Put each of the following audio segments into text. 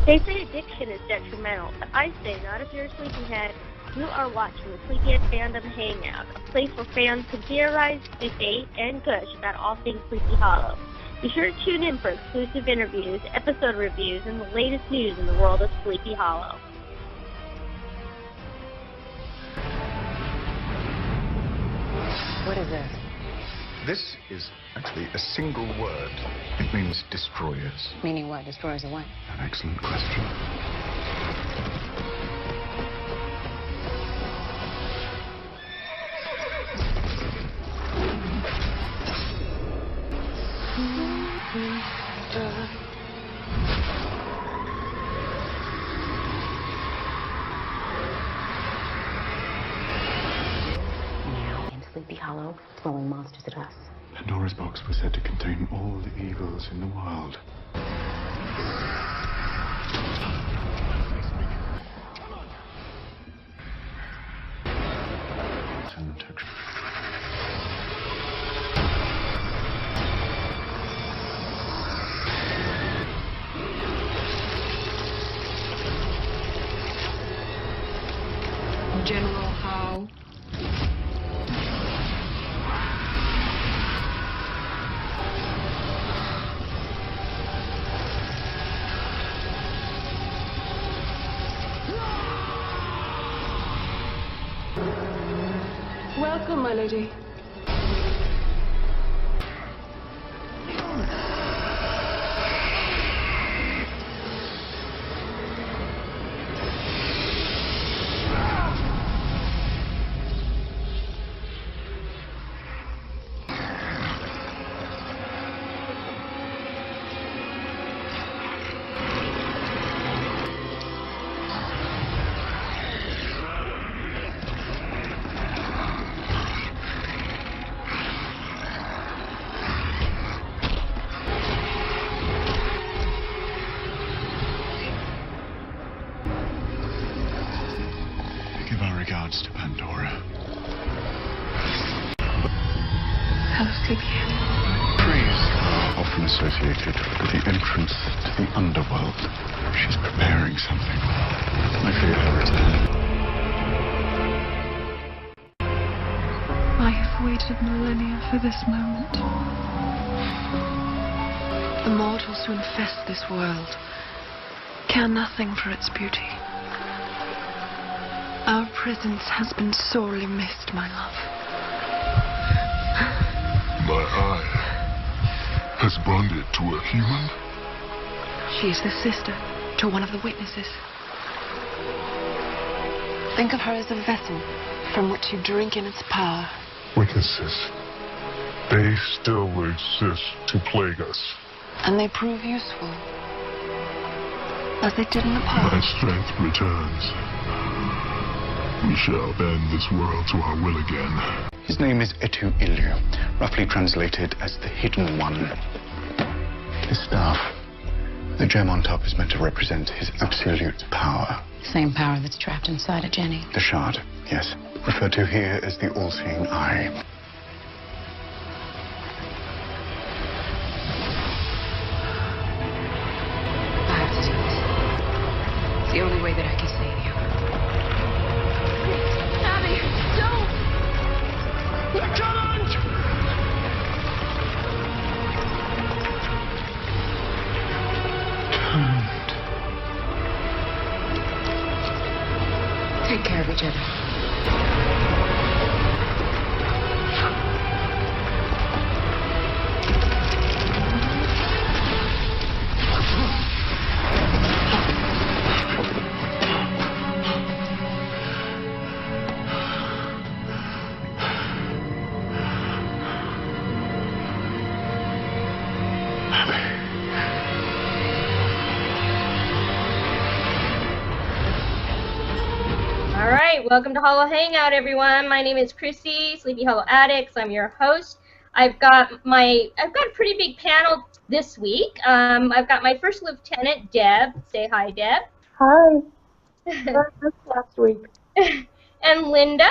They say addiction is detrimental, but I say not if you're a sleepyhead. You are watching the Sleepyhead Fandom Hangout, a place where fans can theorize, debate, and gush about all things Sleepy Hollow. Be sure to tune in for exclusive interviews, episode reviews, and the latest news in the world of Sleepy Hollow. What is this? This is actually a single word. It means destroyers. Meaning what? Destroyers of what? An excellent question. Now in Sleepy Hollow, throwing monsters at us. Pandora's box was said to contain all the evils in the world. General Howe. Welcome, my lady. Give our regards to Pandora. Hello, Sleepyhead. Trees are often associated with the entrance to the underworld. She's preparing something. I fear her return. I have waited millennia for this moment. The mortals who infest this world care nothing for its beauty. Our presence has been sorely missed, my love. My eye has bonded to a human. She is the sister to one of the witnesses. Think of her as a vessel from which you drink in its power. Witnesses. They still exist to plague us. And they prove useful. As they did in the My past. strength returns. We shall bend this world to our will again. His name is Etu Ilu, roughly translated as the Hidden One. His staff, the gem on top, is meant to represent his absolute power. Same power that's trapped inside of Jenny. The Shard, yes. Referred to here as the All-Seeing Eye. I have to do this. It's the only way that I can save you. Abby, don't! Lieutenant! Take care of each other. All right, welcome to Hollow Hangout, everyone. My name is Chrissy, Sleepy Hollow Addicts. I'm your host. I've got a pretty big panel this week. I've got my first lieutenant, Deb. Say hi, Deb. Hi. That's last week. And Linda.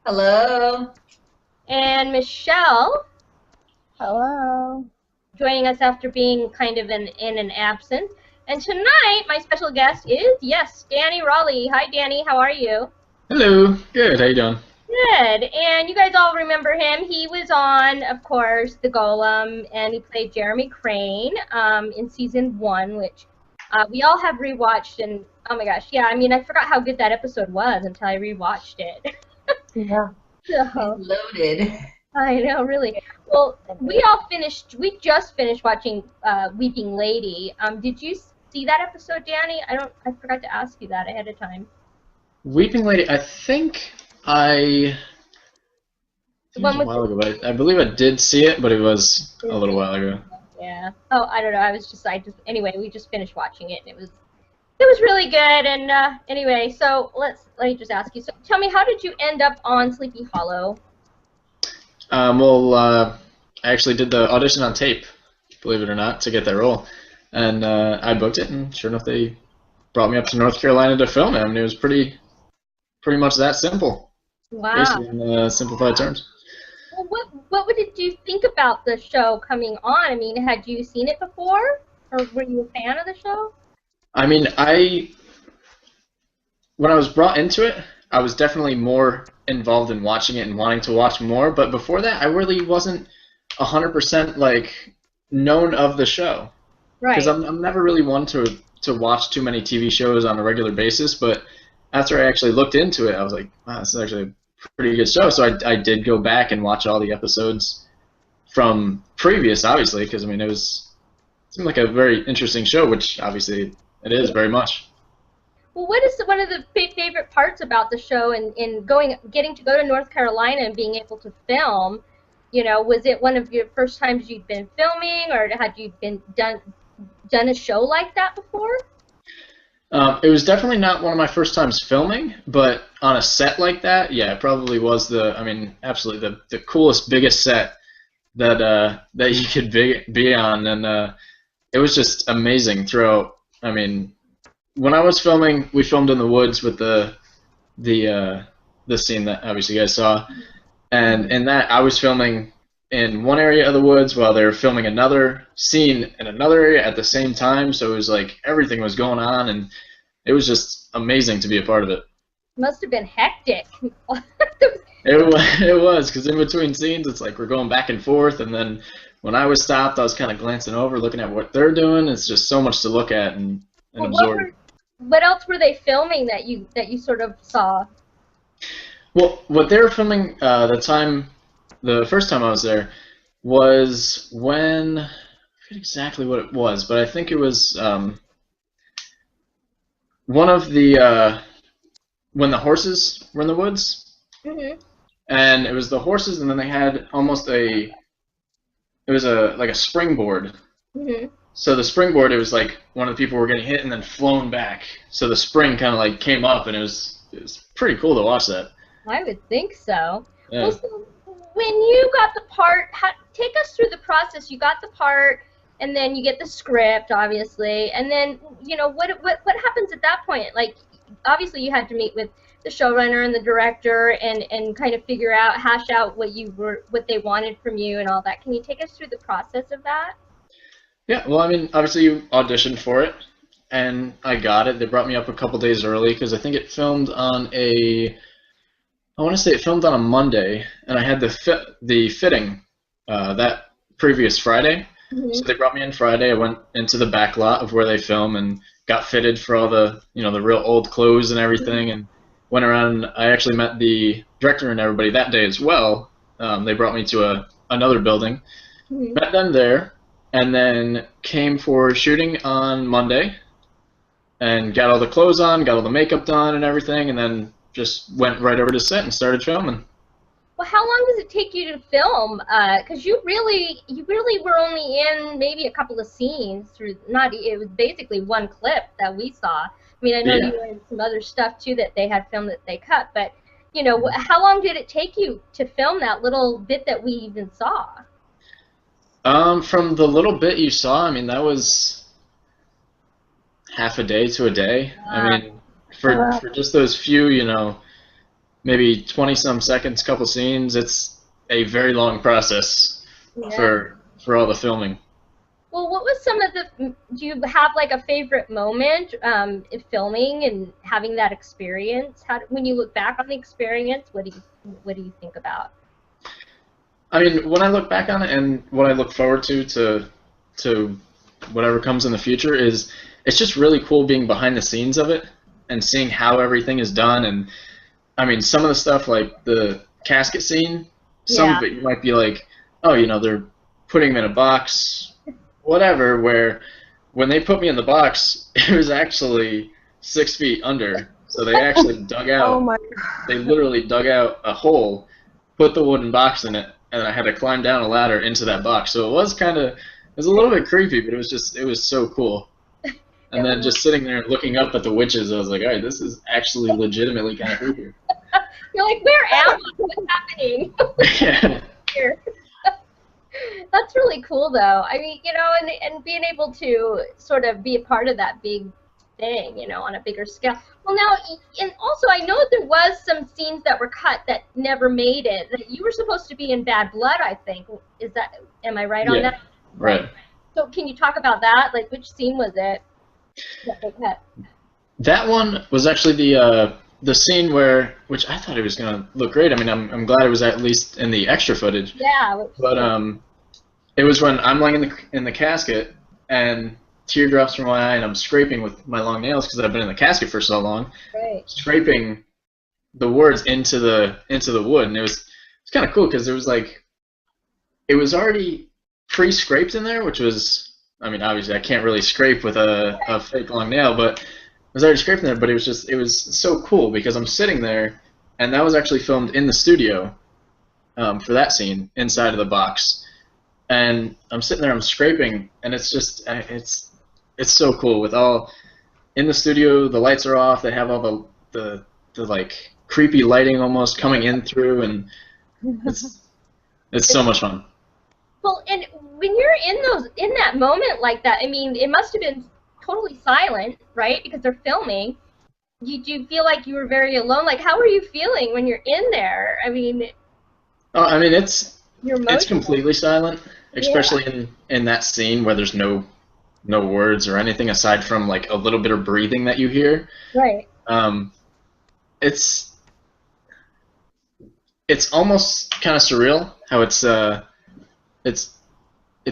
Hello. And Michelle. Hello. Joining us after being kind of in an absence. And tonight, my special guest is, yes, Danny Rawley. Hi, Danny. How are you? Hello. Good. How you doing? Good. And you guys all remember him. He was on, of course, The Golem, and he played Jeremy Crane in season 1, which we all have rewatched. And oh my gosh, yeah. I mean, I forgot how good that episode was until I rewatched it. Yeah. So, Loaded. I know, really. Well, we just finished watching Weeping Lady. Did you see that episode, Danny? I forgot to ask you that ahead of time. Weeping Lady. I think it was a while ago. I believe I did see it, but it was a little while ago. Yeah. Oh, I don't know. Anyway, we just finished watching it, and it was really good. And anyway, so let me just ask you. So tell me, how did you end up on Sleepy Hollow? I actually did the audition on tape, believe it or not, to get that role. And I booked it, and sure enough, they brought me up to North Carolina to film it. I mean, it was pretty much that simple. Wow. Basically, in simplified terms. Well, what did you think about the show coming on? I mean, had you seen it before, or were you a fan of the show? I mean, when I was brought into it, I was definitely more involved in watching it and wanting to watch more. But before that, I really wasn't 100% like known of the show. Right. Because I'm never really one to watch too many TV shows on a regular basis. But after I actually looked into it, I was like, wow, this is actually a pretty good show. So I did go back and watch all the episodes from previous, obviously, because I mean it seemed like a very interesting show, which obviously it is very much. Well, what is one of the favorite parts about the show and getting to go to North Carolina and being able to film? You know, was it one of your first times you'd been filming, or had you been done a show like that before? It was definitely not one of my first times filming, but on a set like that, yeah, it probably was absolutely the coolest, biggest set that you could be on, and it was just amazing throughout. I mean, when I was filming, we filmed in the woods with the scene that obviously you guys saw, and in that I was filming in one area of the woods while they were filming another scene in another area at the same time, so it was like everything was going on, and it was just amazing to be a part of it. Must have been hectic. It was, because in between scenes, it's like we're going back and forth, and then when I was stopped, I was kind of glancing over, looking at what they're doing. It's just so much to look at and absorb. What else were they filming that you sort of saw? Well, what they were filming the first time I was there was when, I forget exactly what it was, but I think it was one of the when the horses were in the woods. Mm-hmm. And it was the horses, and then they had almost like a springboard. Mm-hmm. So the springboard, it was like one of the people were getting hit and then flown back. So the spring kind of like came up, and it was pretty cool to watch that. I would think so. Yeah. Well, so when you got the part, take us through the process. You got the part, and then you get the script, obviously, and then what happens at that point? Like, obviously, you had to meet with the showrunner and the director and kind of hash out what they wanted from you and all that. Can you take us through the process of that? Yeah, well, I mean, obviously you auditioned for it, and I got it. They brought me up a couple days early because I think it filmed on I want to say it filmed on a Monday, and I had the fitting that previous Friday. Mm-hmm. So they brought me in Friday. I went into the back lot of where they film and got fitted for all the the real old clothes and everything, and went around. And I actually met the director and everybody that day as well. They brought me to another building, mm-hmm. Met them there, and then came for shooting on Monday, and got all the clothes on, got all the makeup done and everything, and then just went right over to set and started filming. Well, how long does it take you to film? Because you really were only in maybe a couple of scenes it was basically one clip that we saw. I mean, I know you were in some other stuff too that they had filmed that they cut, but how long did it take you to film that little bit that we even saw? From the little bit you saw, I mean, that was half a day to a day. I mean, for just those few, maybe 20-some seconds, couple scenes, it's a very long process for all the filming. Well, what was some of the? Do you have like a favorite moment in filming and having that experience? When you look back on the experience, what do you think about? I mean, when I look back on it, and what I look forward to whatever comes in the future is, it's just really cool being behind the scenes of it and seeing how everything is done. And I mean, some of the stuff like the casket scene, some of it you might be like, oh, you know, they're putting him in a box, whatever, where when they put me in the box, it was actually 6 feet under. So they actually dug out, Oh my God. they literally dug out a hole, put the wooden box in it, and I had to climb down a ladder into that box. So it was a little bit creepy, but it was so cool. And then just sitting there and looking up at the witches, I was like, all right, this is actually legitimately kind of creepy. You're like, where am I? What's happening? Yeah. Here. That's really cool, though. I mean, you know, and being able to sort of be a part of that big thing, you know, on a bigger scale. Well, now, and also, I know there was some scenes that were cut that never made it. That you were supposed to be in Bad Blood, I think. Am I right on that? Right. So, can you talk about that? Like, which scene was it that they cut? That one was actually the scene which I thought it was gonna look great. I mean, I'm glad it was at least in the extra footage. Yeah. But it was when I'm laying in the casket and teardrops from my eye and I'm scraping with my long nails because I've been in the casket for so long. Right. Scraping the words into the wood, and it's kind of cool because it was already pre-scraped in there, which was, I mean, obviously I can't really scrape with a fake long nail, but it was already scraped in there. But it was so cool because I'm sitting there, and that was actually filmed in the studio for that scene inside of the box, and I'm sitting there, I'm scraping, and it's just it's so cool with all in the studio. The lights are off. They have all the like creepy lighting almost coming in through, and it's so much fun. Well, and when you're in that moment like that, I mean, it must have been totally silent, right? Because they're filming. Do you feel like you were very alone? Like, how are you feeling when you're in there? I mean, it's completely silent, especially in that scene where there's no words or anything aside from like a little bit of breathing that you hear. Right. It's almost kind of surreal how it's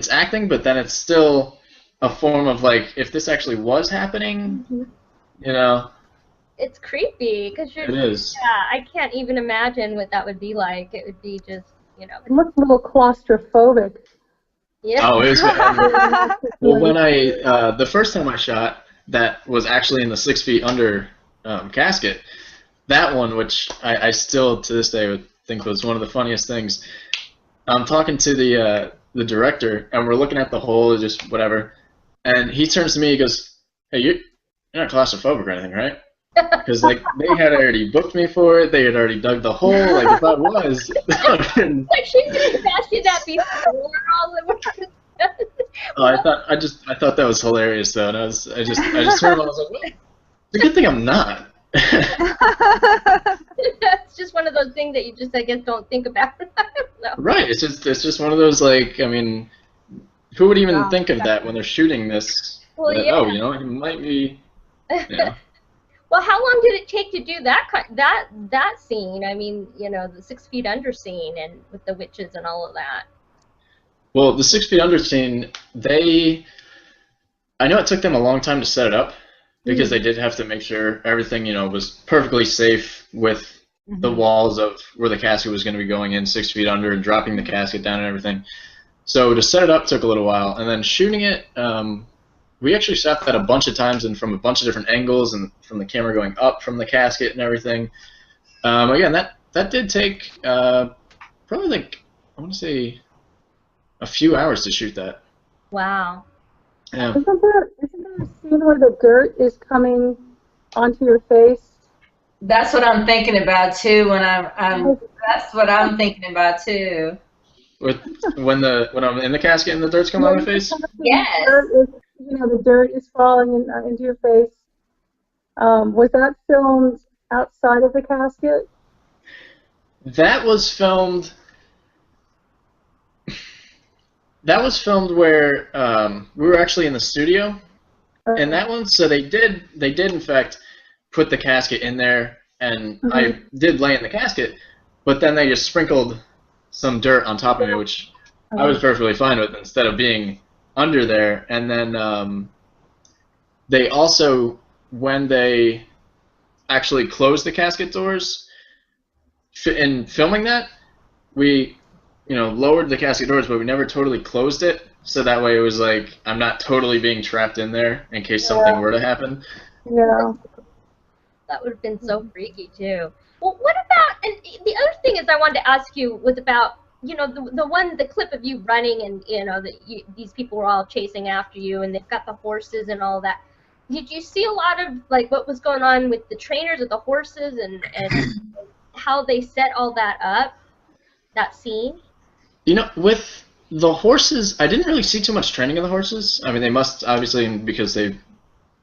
acting, but then it's still a form of like, if this actually was happening, you know. It's creepy because It is. Yeah, I can't even imagine what that would be like. It would be just, you know. It looks a little claustrophobic. Yeah. Oh, it was. Well, when the first time I shot, that was actually in the 6 feet under casket. That one, which I still to this day would think was one of the funniest things. I'm talking to the director, and we're looking at the hole, just whatever, and he turns to me, he goes, "Hey, you're not claustrophobic or anything, right?" Because like they had already booked me for it, they had already dug the hole. Like if I was, like she didn't have asked you that before. Oh, I thought that was hilarious though, and I just heard him. I was like, well, it's a good thing I'm not. It's just one of those things that you just, I guess, don't think about. No. Right. It's just one of those, like, I mean, who would even think of that when they're shooting this? Well, that, yeah. Oh, you know, it might be. You know. Well, how long did it take to do that scene? I mean, you know, the 6 feet under scene and with the witches and all of that. Well, the 6 feet under scene, I know it took them a long time to set it up because they did have to make sure everything, you know, was perfectly safe with the walls of where the casket was going to be going in 6 feet under and dropping the casket down and everything. So to set it up took a little while, and then shooting it, we actually shot that a bunch of times and from a bunch of different angles and from the camera going up from the casket and everything. Again, that did take probably like, I want to say, a few hours to shoot that. Wow. Yeah. Isn't there a scene where the dirt is coming onto your face? That's what I'm thinking about too. That's what I'm thinking about too. When I'm in the casket and the dirt's coming on my face. Yes. The dirt is falling into your face. Was that filmed outside of the casket? That was filmed. That was filmed where we were actually in the studio, in that one. So they did in fact put the casket in there, and I did lay in the casket, but then they just sprinkled some dirt on top of me, which I was perfectly fine with instead of being under there. And then they also, when they actually closed the casket doors, in filming that, we lowered the casket doors, but we never totally closed it, so that way it was like I'm not totally being trapped in there in case something were to happen. Yeah. That would have been so freaky too. Well, what about, and the other thing is I wanted to ask you was about, the clip of you running, and these people were all chasing after you, and they've got the horses and all that. Did you see a lot of like what was going on with the trainers of the horses and how they set all that up, that scene? With the horses, I didn't really see too much training of the horses. I mean, they must, obviously, because they,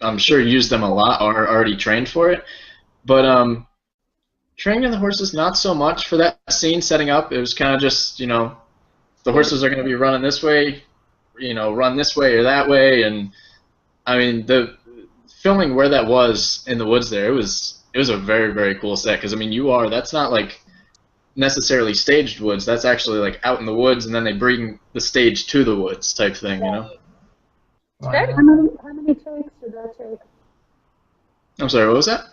I'm sure, used them a lot or are already trained for it. But training of the horses, not so much for that scene setting up. It was kind of just, the horses are going to be running this way, run this way or that way. And, I mean, the filming where that was in the woods there, it was a very, very cool set. Because, I mean, that's not like necessarily staged woods. That's actually like out in the woods, and then they bring the stage to the woods type thing, How many takes did that take? I'm sorry, what was that?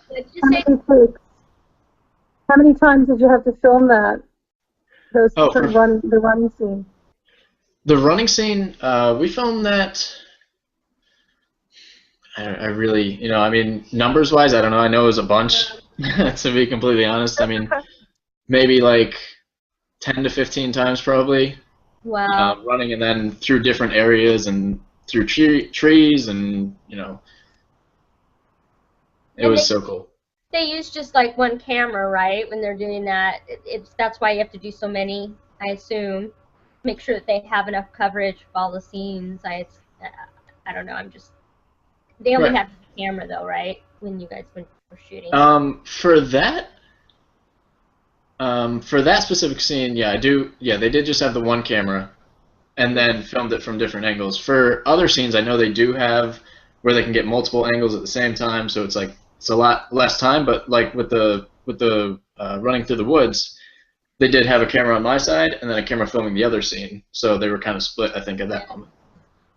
How many times did you have to film that? The running scene. The running scene, we filmed that. I really, I mean, numbers wise, I don't know. I know it was a bunch, to be completely honest. I mean, maybe like 10 to 15 times probably. Wow. Running, and then through different areas and through trees, and it was so cool. They use just like one camera, right? When they're doing that, that's why you have to do so many, I assume. Make sure that they have enough coverage for all the scenes. I don't know. They only have the camera though, right? When you guys were shooting. For that specific scene, yeah, I do. Yeah, they did just have the one camera, and then filmed it from different angles. For other scenes, I know they do have where they can get multiple angles at the same time, so it's like it's a lot less time. But like with the running through the woods, they did have a camera on my side and then a camera filming the other scene, so they were kind of split, I think, at that moment.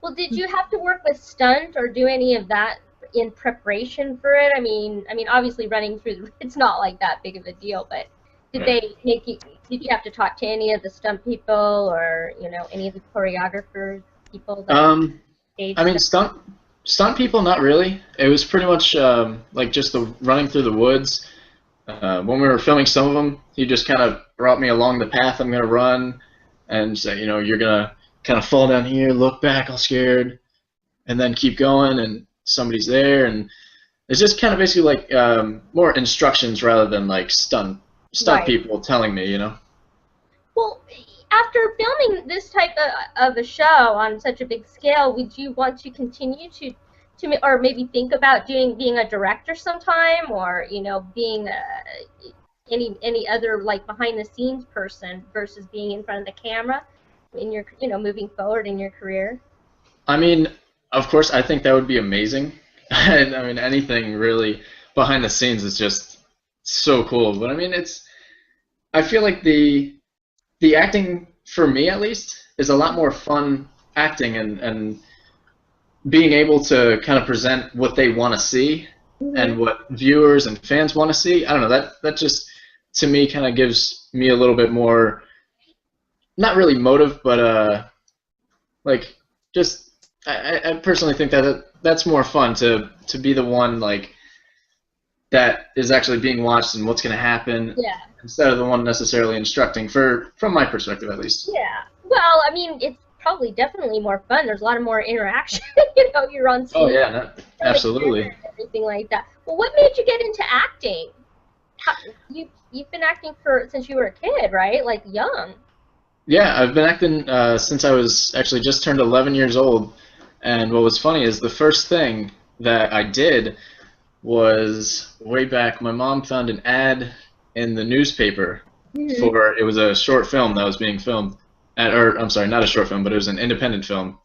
Well, did you have to work with stunt or do any of that in preparation for it? I mean, obviously running through it's not like that big of a deal, but did did you have to talk to any of the stunt people or any of the choreographers people? I mean, stunt people, not really. It was pretty much like just the running through the woods. When we were filming some of them, he just kind of brought me along the path I'm gonna run, and say, you're gonna kind of fall down here, look back all scared, and then keep going, and somebody's there, and it's just kind of basically like more instructions rather than like stunt people telling me, Well, after filming this type of a show on such a big scale, would you want to continue to or maybe think about being a director sometime, or being any other like behind the scenes person versus being in front of the camera in your moving forward in your career? I mean, of course, I think that would be amazing. I mean, anything really behind the scenes is just so cool. But I mean, I feel like the acting, for me at least, is a lot more fun acting and being able to kind of present what they want to see and what viewers and fans want to see. I don't know, that just, to me, kind of gives me a little bit more, not really motive, but like just I personally think that's more fun to be the one like that is actually being watched and what's going to happen, instead of the one necessarily instructing, from my perspective at least. Yeah. Well, I mean, it's probably definitely more fun. There's a lot of more interaction. You're on screen. Oh yeah, absolutely. Everything like that. Well, what made you get into acting? You've been acting since you were a kid, right? Like young. Yeah, I've been acting since I was actually just turned 11 years old. And what was funny is the first thing that I did was way back. My mom found an ad in the newspaper it was a short film that was being filmed, or I'm sorry, not a short film, but it was an independent film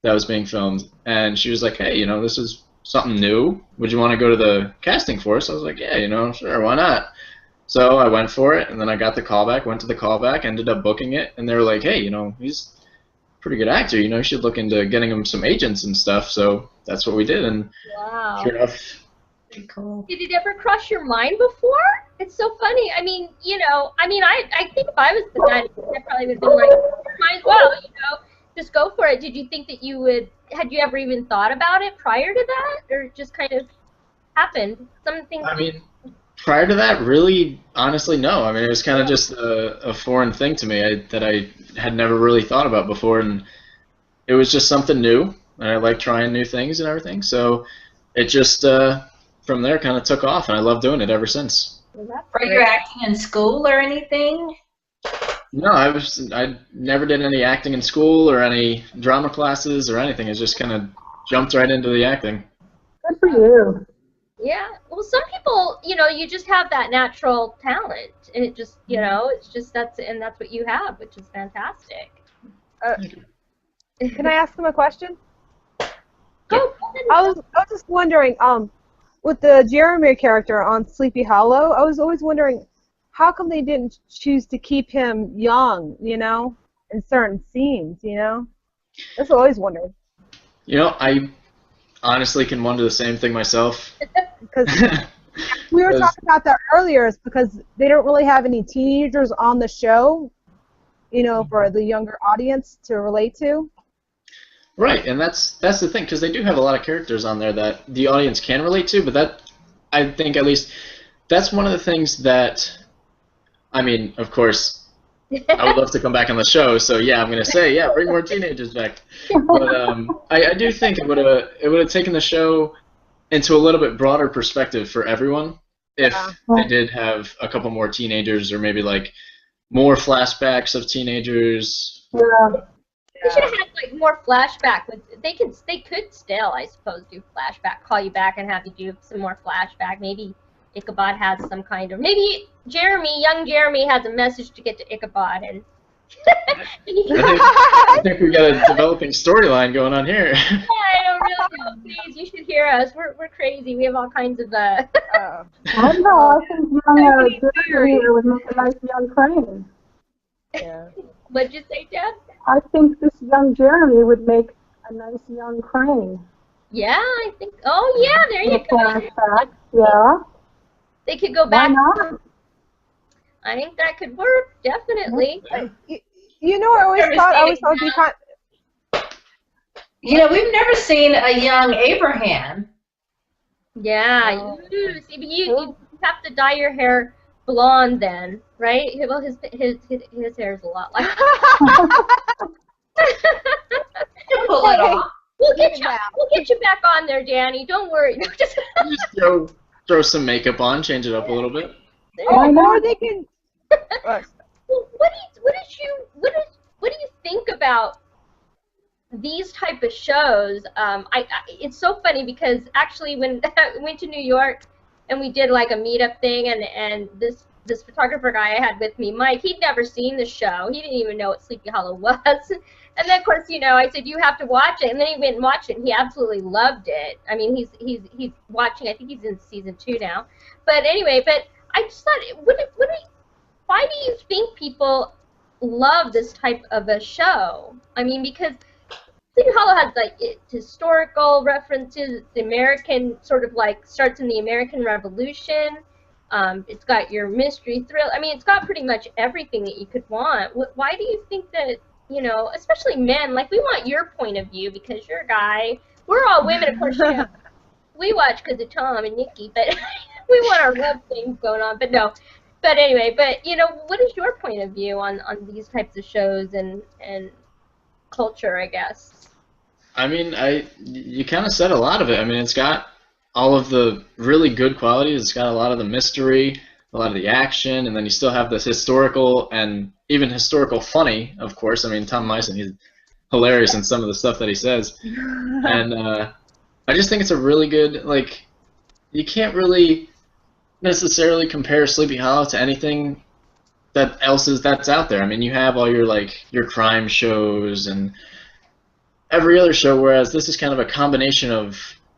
that was being filmed. And she was like, hey, you know, this is something new. Would you want to go to the casting for us? I was like, yeah, you know, sure, why not? So I went for it, and then I got the callback, went to the callback, ended up booking it, and they were like, hey, you know, he's a pretty good actor, you know, you should look into getting him some agents and stuff. So that's what we did, and Wow. sure enough. Cool. Did it ever cross your mind before? It's so funny. I mean, you know, I think if I was the guy, I probably would have been like, might as well, you know, just go for it. Did you think that you would, had you ever even thought about it prior to that, or it just kind of happened? Something. I mean, prior to that, really, honestly, no. I mean, it was kind of just a foreign thing to me that I had never really thought about before, and it was just something new, and I like trying new things and everything. So it just from there kind of took off, and I love doing it ever since. Were you acting in school or anything? No, I never did any acting in school or any drama classes or anything. I just kind of jumped right into the acting. Good for you. Yeah. Well, some people, you know, you just have that natural talent, and it just, you know, it's just that's what you have, which is fantastic. Can I ask them a question? Go. I was just wondering, with the Jeremy character on Sleepy Hollow, I was always wondering, how come they didn't choose to keep him young, you know, in certain scenes, you know? That's what I always wondered. You know, I honestly can wonder the same thing myself. Because we were talking about that earlier, is because they don't really have any teenagers on the show, you know, for the younger audience to relate to. Right, and that's the thing, because they do have a lot of characters on there that the audience can relate to, but that, I think at least, that's one of the things that, I mean, of course, I would love to come back on the show, so yeah, I'm going to say, yeah, bring more teenagers back. But I do think it would have taken the show into a little bit broader perspective for everyone if they did have a couple more teenagers, or maybe like more flashbacks of teenagers. Yeah. They should have had like more flashback. They could still, I suppose, do flashback. Call you back and have you do some more flashback. Maybe Ichabod has some kind of, maybe young Jeremy has a message to get to Ichabod, and I think we got a developing storyline going on here. Yeah, I don't really know. Please, you should hear us. We're crazy. We have all kinds of I don't know. I think young Jeremy would make a nice young crane. Yeah. What'd you say, Deb? I think this young Jeremy would make a nice young crane. Yeah, I think. Oh, yeah, there you go. Flashback, yeah. They could go back. Why not? I think that could work, definitely. You know, I always thought it'd be kind. You know, we've never seen a young Abraham. Yeah, see, but you have to dye your hair blonde then, right? Well, his hair is a lot like. Pull it off. We'll get you back on there, Danny. Don't worry. Just throw some makeup on, change it up a little bit. Or they can. Well, what do you think about these type of shows? It's so funny because actually when I went to New York and we did like a meetup thing, and this photographer guy I had with me, Mike, he'd never seen the show. He didn't even know what Sleepy Hollow was. And then of course, you know, I said you have to watch it, and then he went and watched it, and he absolutely loved it. I mean, he's watching. I think he's in season 2 now. But anyway, I just thought, why do you think people love this type of a show? I mean, because Sleepy Hollow has like historical references. It's American, sort of like starts in the American Revolution. It's got your mystery thrill. I mean, it's got pretty much everything that you could want. Why do you think that, you know, especially men, like we want your point of view because you're a guy. We're all women, of course. You know, we watch because of Tom and Nikki, but we want our love things going on. But no. But anyway, you know, what is your point of view on these types of shows and culture, I guess? I mean, you kind of said a lot of it. I mean, it's got all of the really good qualities. It's got a lot of the mystery, a lot of the action, and then you still have this historical and even historical funny, of course. I mean, Tom Meissen, he's hilarious in some of the stuff that he says. And I just think it's a really good, like, you can't really necessarily compare Sleepy Hollow to anything that's out there. I mean, you have all your crime shows and every other show, whereas this is kind of a combination of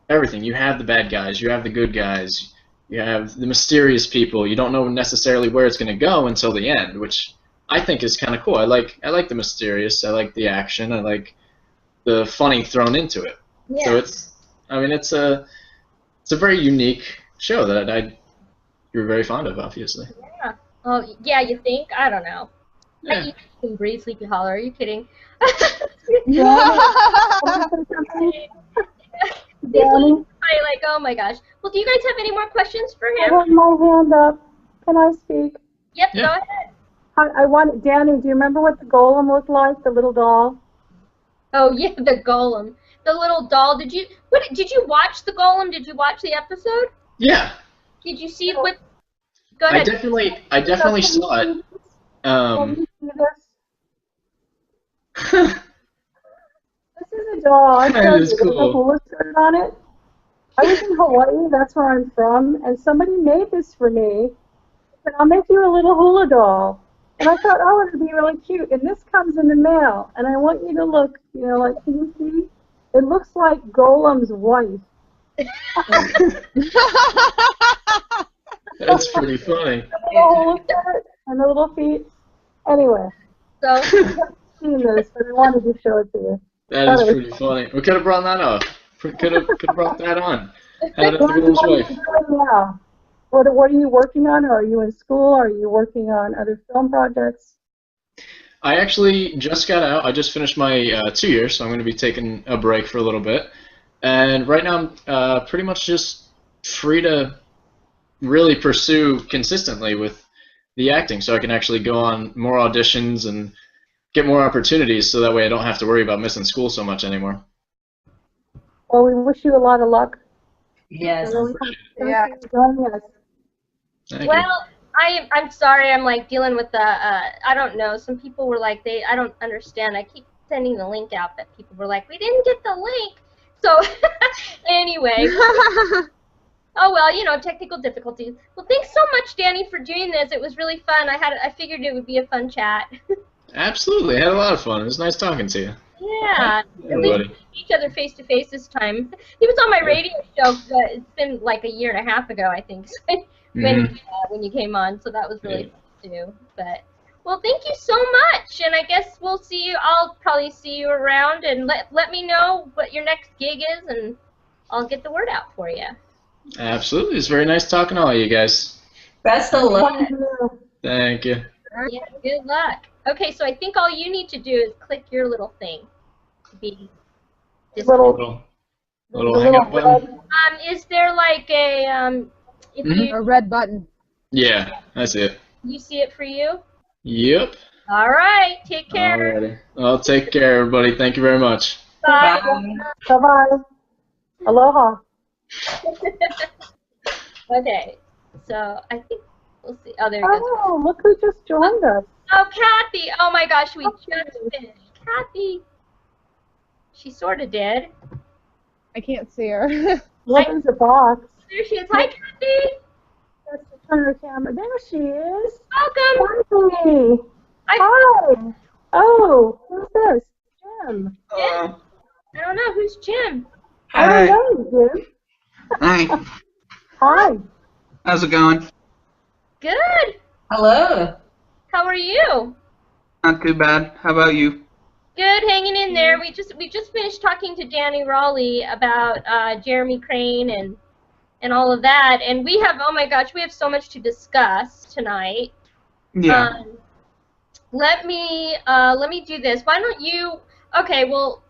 everything. You have the bad guys, you have the good guys, you have the mysterious people. You don't know necessarily where it's going to go until the end, which I think is kind of cool. I like the mysterious, I like the action, I like the funny thrown into it. Yeah. So it's a very unique show that you're very fond of, obviously. Yeah. Oh, yeah, you think? I don't know. Yeah. You can breathe Sleepy Hollow. Are you kidding? Like, oh my gosh. Well, do you guys have any more questions for I him? have my hand up. Can I speak? Yep, Yeah. go ahead. I want Danny. Do you remember what the golem looked like? The little doll. Oh yeah, the golem, the little doll. Did you watch the golem? Did you watch the episode? Yeah. Did you see what? Go ahead. I definitely saw it. Can you see this? This is a doll. I That showed is you. There's a cool. hula skirt on it. I was in Hawaii. That's where I'm from, and somebody made this for me. Said, I'll make you a little hula doll. And I thought, oh, it'd be really cute. And this comes in the mail. And I want you to look, like, can you see? It looks like Golem's wife. That's pretty funny. The hula skirt and the little feet. Anyway, So I've seen this, but I wanted to show it to you. That is pretty funny. We could have brought that up. Could have brought that on. Had it the Golem's What are you wife. doing now? What are you working on? Or are you in school? Are you working on other film projects? I actually just got out. I just finished my 2 years, so I'm going to be taking a break for a little bit. And right now I'm pretty much just free to really pursue consistently with the acting, so I can actually go on more auditions and get more opportunities, so that way I don't have to worry about missing school so much anymore. Well, we wish you a lot of luck. Yes. Yeah. Joining us. Thank you. well, I'm sorry. I'm like dealing with the I don't know. Some people were like I don't understand. I keep sending the link out, but people were like, we didn't get the link. So anyway. Oh well, technical difficulties. Well, thanks so much, Danny, for doing this. It was really fun. I figured it would be a fun chat. Absolutely. I had a lot of fun. It was nice talking to you. Yeah. Yeah, At least buddy. we see each other face to face this time. He was on my radio show, but it's been like a year and a half ago, I think, when you came on. So that was really fun too. But well, thank you so much, and I guess we'll see you. I'll probably see you around, and let me know what your next gig is, and I'll get the word out for you. Absolutely. It's very nice talking to all you guys. Best of luck. Thank you. Yeah, good luck. Okay, so I think all you need to do is click your little thing to be Little hangout button. Is there like a if A red button. Yeah, that's it. you see it for you? Yep. All right, take care. Alrighty. Well, take care, everybody. Thank you very much. Bye. Bye-bye. Aloha. Okay, so I think we'll see. Oh, there it goes. Oh, look who just joined us. Oh, Kathy. Oh my gosh, we just finished. Kathy. She sort of did. I can't see her. What is a box? There she is. Hi, Kathy. Let's turn her camera. There she is. Welcome. Hi. Hi. Oh, who's this? Jim. I don't know. Who's Jim? I don't know, Jim. Hi. Hi. How's it going? Good. Hello. How are you? Not too bad. How about you? Good, hanging in there. We just finished talking to Danny Rawley about Jeremy Crane and all of that, and we have, oh my gosh, we have so much to discuss tonight. Yeah. Let me do this. Why don't you? Okay, well,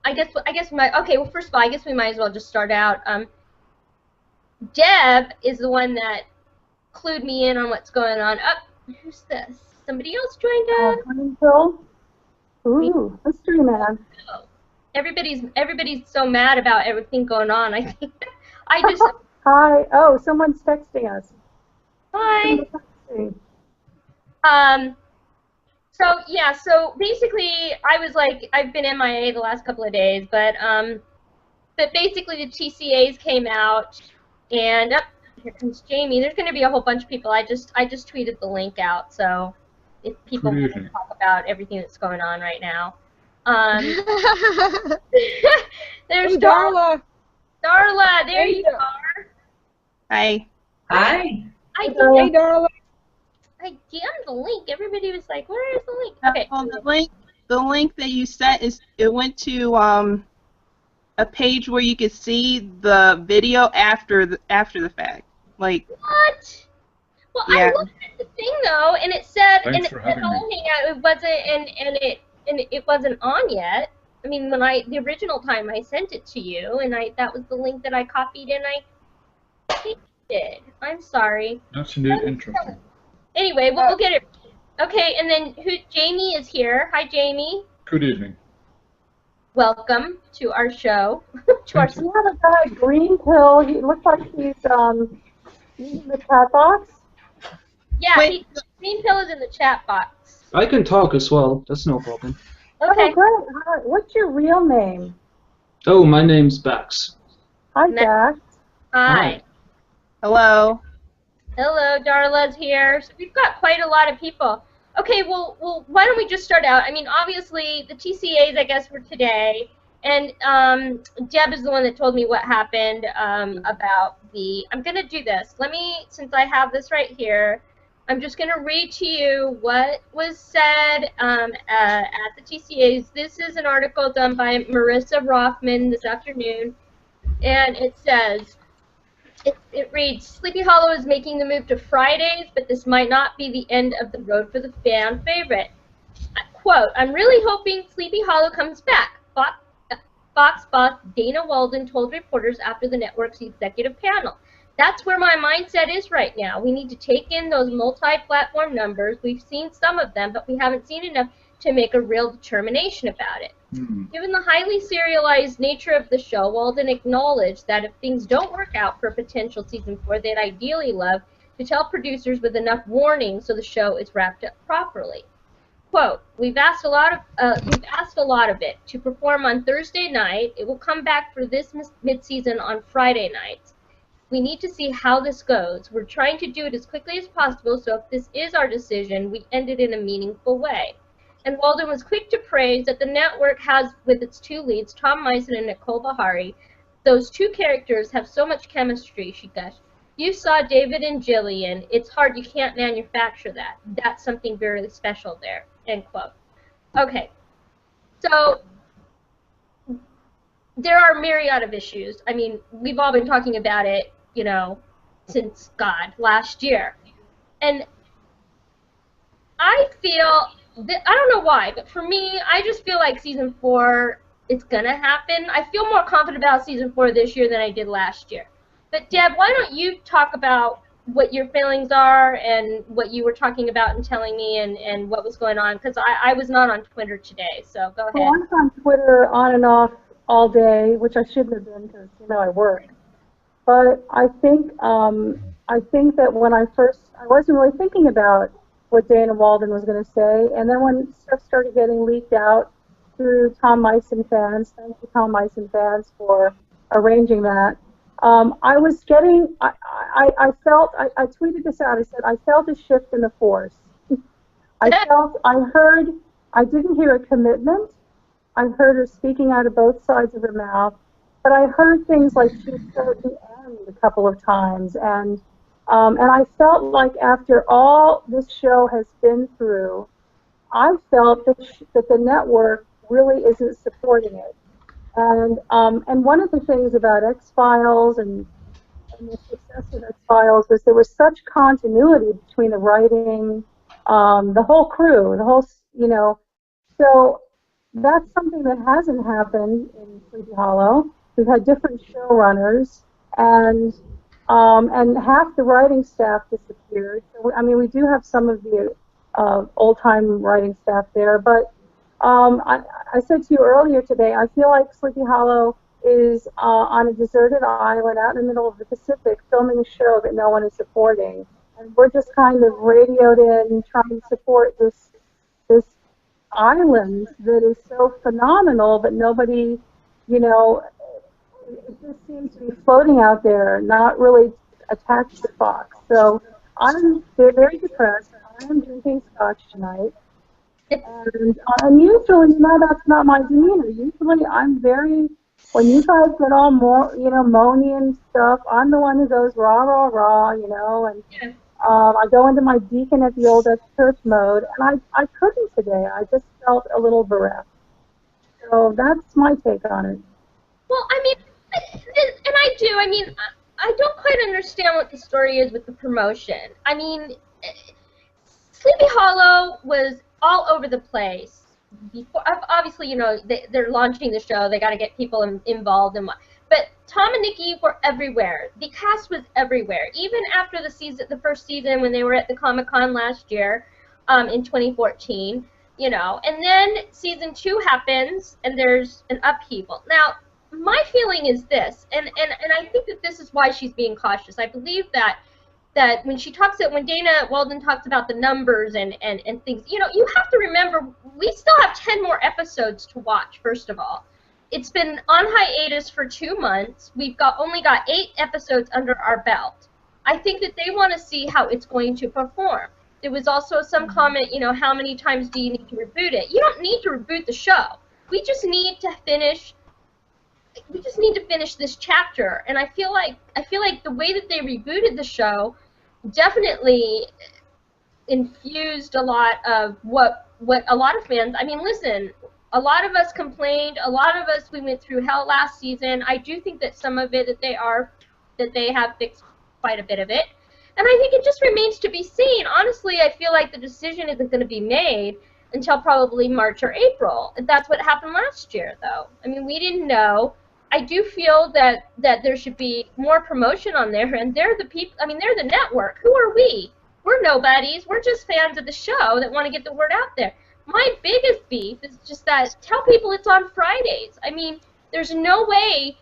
okay. Well, first of all, I guess we might as well just start out. Deb is the one that clued me in on what's going on. Who's this? Somebody else joined us. Greenville. Ooh, mystery man. Everybody's so mad about everything going on. I think I just. Hi. Oh, someone's texting us. Hi. So basically, I was like, I've been MIA the last couple of days, but basically the TCAs came out, and here comes Jamie. There's going to be a whole bunch of people. I just tweeted the link out, so if people want to talk about everything that's going on right now. There's Ooh, Darla. Darla, there you are. Hi. Hi. Hey, Darla. I DM'd the link. Everybody was like, "Where is the link?" Okay. Well, the link that you sent it went to a page where you could see the video after the fact. Like what? Well, yeah. I looked at the thing though, and it said, Thanks for having me. Hangout. It wasn't, and it wasn't on yet. I mean, when the original time I sent it to you, and that was the link that I copied and I pasted. I'm sorry. That's indeed interesting. Anyway, we'll get it. Okay, and then Jamie is here. Hi, Jamie. Good evening. Welcome to our show. to our. We have a guy, Green Pill. He looks like he's in the chat box. Yeah, Green Pill is in the chat box. I can talk as well. That's no problem. Okay. Oh, great. Hi. What's your real name? Oh, my name's Bax. Hi, Dax. Hi. Hello. Hello, Darla's here. So we've got quite a lot of people. Okay, well, why don't we just start out? I mean, obviously, the TCAs, I guess, were today. And Deb is the one that told me what happened about the... I'm going to do this. Let me, since I have this right here, I'm just going to read to you what was said at the TCAs. This is an article done by Marissa Rothman this afternoon. And it says... It reads, Sleepy Hollow is making the move to Fridays, but this might not be the end of the road for the fan favorite. Quote, I'm really hoping Sleepy Hollow comes back. Fox boss Dana Walden told reporters after the network's executive panel. That's where my mindset is right now. We need to take in those multi-platform numbers. We've seen some of them, but we haven't seen enough to make a real determination about it. Given the highly serialized nature of the show, Walden acknowledged that if things don't work out for a potential season 4, they'd ideally love to tell producers with enough warning so the show is wrapped up properly. Quote, we've asked a lot of it to perform on Thursday night. It will come back for this mid-season on Friday nights. We need to see how this goes. We're trying to do it as quickly as possible, so if this is our decision, we end it in a meaningful way. And Walden was quick to praise that the network has, with its two leads, Tom Mison and Nicole Bahari, those two characters have so much chemistry, she gushed. You saw David and Jillian. It's hard. You can't manufacture that. That's something very special there, end quote. Okay. So there are a myriad of issues. I mean, we've all been talking about it, you know, since, God, last year. And I feel... I don't know why, but for me, I just feel like season 4, it's gonna happen. I feel more confident about season 4 this year than I did last year. But Deb, why don't you talk about what your feelings are and what you were talking about and telling me and what was going on? Because I was not on Twitter today, so go ahead. Well, I'm on Twitter on and off all day, which I shouldn't have been because, you know, I work. But I think that when I wasn't really thinking about what Dana Walden was going to say, and then when stuff started getting leaked out through Tom Mison fans, thank you Tom Mison fans for arranging that, I was getting, I felt, I tweeted this out, I said, I felt a shift in the force. I didn't hear a commitment, I heard her speaking out of both sides of her mouth, but I heard things like she said the end a couple of times, and I felt like after all this show has been through, I felt that the network really isn't supporting it. And one of the things about X-Files and the success of X-Files was there was such continuity between the writing, the whole crew, the whole, you know. So that's something that hasn't happened in Sleepy Hollow. We've had different showrunners, and half the writing staff disappeared. So, I mean, we do have some of the old-time writing staff there, but I said to you earlier today, I feel like Sleepy Hollow is on a deserted island out in the middle of the Pacific filming a show that no one is supporting. And we're just kind of radioed in trying to support this island that is so phenomenal, but nobody, you know, it just seems to be floating out there, not really attached to Fox. So I'm very depressed. I am drinking scotch tonight. And usually, that's not my demeanor. Usually I'm very, when you guys get all more, moany and stuff, I'm the one who goes rah, rah, rah, and I go into my deacon at the old church mode, and I couldn't today. I just felt a little bereft. So that's my take on it. Well, I mean, and I don't quite understand what the story is with the promotion. I mean, Sleepy Hollow was all over the place. Before, obviously, they're launching the show. They got to get people involved and what. But Tom and Nikki were everywhere. The cast was everywhere. Even after the first season, when they were at the Comic-Con last year, in 2014, And then season 2 happens, and there's an upheaval. Now, my feeling is this, and I think that this is why she's being cautious. I believe that when Dana Walden talks about the numbers and things, you have to remember, we still have 10 more episodes to watch, first of all. It's been on hiatus for 2 months. We've only got 8 episodes under our belt. I think that they want to see how it's going to perform. There was also some comment, how many times do you need to reboot it? You don't need to reboot the show. We just need to finish this chapter. And I feel like the way that they rebooted the show definitely infused a lot of what a lot of fans, I mean, listen, a lot of us complained, a lot of us, we went through hell last season. I do think that some of it that they have fixed quite a bit of it. And I think it just remains to be seen. Honestly, I feel like the decision isn't going to be made until probably March or April. That's what happened last year, though. I mean, we didn't know. I do feel that there should be more promotion on there, and they're the people. I mean, they're the network. Who are we? We're nobodies. We're just fans of the show that want to get the word out there. My biggest beef is just that tell people it's on Fridays. I mean, there's no way.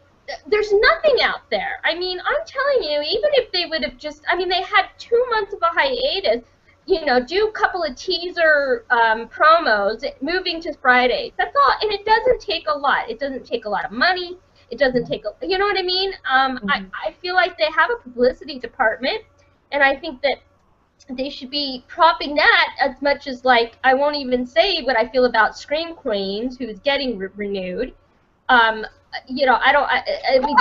There's nothing out there. I mean, I'm telling you, even if they would have just, I mean, they had 2 months of a hiatus, do a couple of teaser promos, moving to Fridays. That's all, and it doesn't take a lot. It doesn't take a lot of money. It doesn't take, you know what I mean? I feel like they have a publicity department, and I think that they should be propping that as much as, like, I won't even say what I feel about Scream Queens, who's getting renewed. I mean,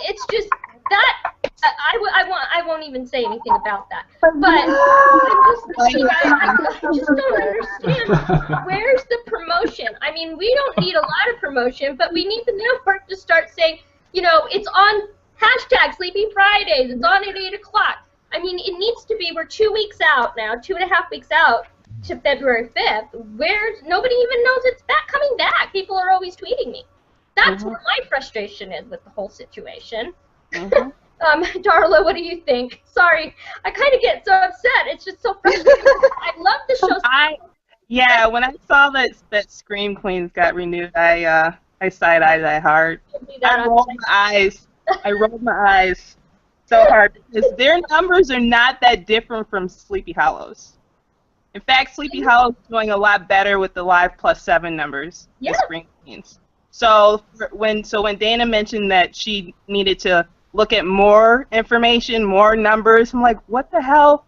it's just that I won't even say anything about that. But I just don't understand. Where's the promotion? I mean, we don't need a lot of promotion, but we need the network to start saying, it's on hashtag Sleepy Fridays. It's on at 8 o'clock. I mean, it needs to be. We're 2 weeks out now, 2.5 weeks out to February 5th, where nobody even knows it's coming back. People are always tweeting me. That's where my frustration is with the whole situation. Darla, what do you think? Sorry, I kind of get so upset. It's just so frustrating. I love the show. When I saw that Scream Queens got renewed, I side-eyed that hard. I rolled my eyes so hard because their numbers are not that different from Sleepy Hollow's. In fact, Sleepy Hollow is doing a lot better with the Live +7 numbers than Scream Queens. So when Dana mentioned that she needed to look at more information, more numbers, I'm like, what the hell?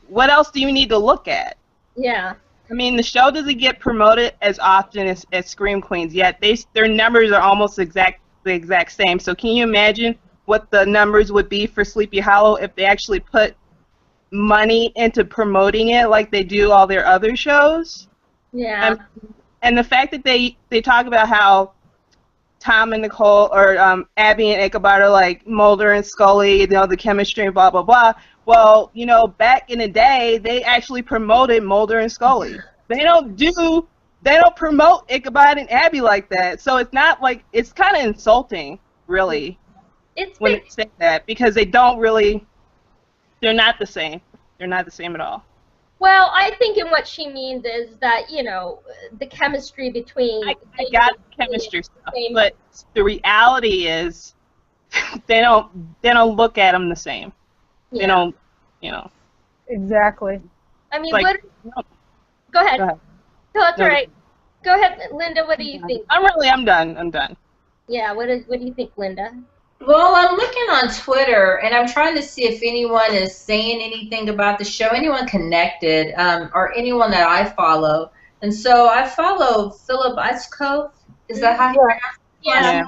What else do you need to look at? Yeah. I mean, the show doesn't get promoted as often as Scream Queens, yet their numbers are almost the exact same. So can you imagine what the numbers would be for Sleepy Hollow if they actually put money into promoting it like they do all their other shows? Yeah. And the fact that they talk about how Tom and Nicole, or Abby and Ichabod are like Mulder and Scully, the chemistry and blah, blah, blah. Well, back in the day, they actually promoted Mulder and Scully. They don't promote Ichabod and Abby like that. So it's not like, it's kind of insulting, really, when they say that, because they don't really, they're not the same. They're not the same at all. Well, I think what she means is that, the chemistry between... I got the chemistry stuff, but the reality is they don't look at them the same. Yeah. They don't, Exactly. I mean, like, Go ahead. Go ahead. No, that's all right. Go ahead, Linda, what do you think? I'm done. Yeah, what do you think, Linda? Well, I'm looking on Twitter, and I'm trying to see if anyone is saying anything about the show, anyone connected, or anyone that I follow. And so I follow Philip Iskov. Is that how you pronounce it? Yeah.